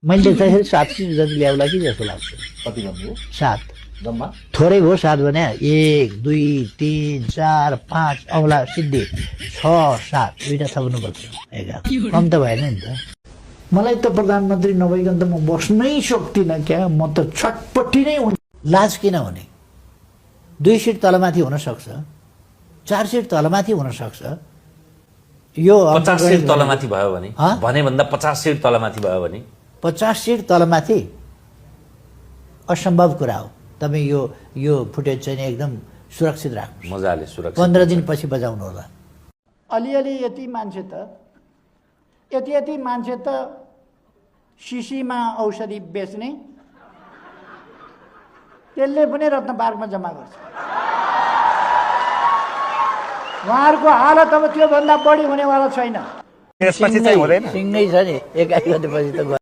मैले देख्दाखेरि 7 सिट जति ल्याउला कि जस्तो लाग्छ। कति भन्नुभयो 7 जम्मा? थोरै भयो 7 भने 1 2 3 4 5 औला सिद्धि 6 7 दुईटा थप्नुपर्छ 11 कम त भएन नि त। मलाई त प्रधानमन्त्री नभइकन त म बस्नै सक्दिनँ क्या। म त छटपट्टि नै हुन्। लाज किन हुने? 2 सिट तलमाथि हुन सक्छ, 4 सिट तलमाथि हुन सक्छ। यो 50 सिट तलमाथि भयो भने भन्दा 50 सिट तलमाथि भयो भने 50 सिट तलमाथि असम्भव कुरा हो। तपाईँ यो फुटेज चाहिँ एकदम सुरक्षित राख्नु, मजाले सुरक्षित 15 दिनपछि बजाउनु होला। अलिअलि यति मान्छे त शिशीमा औषधि बेच्ने, त्यसले पनि रत्न पार्कमा जम्मा गर्छ। उहाँहरूको हालत अब त्योभन्दा बढी हुनेवाला छैन। यसपछि चाहिँ हुँदैन। सिँगै छ नि 21 गतेपछि त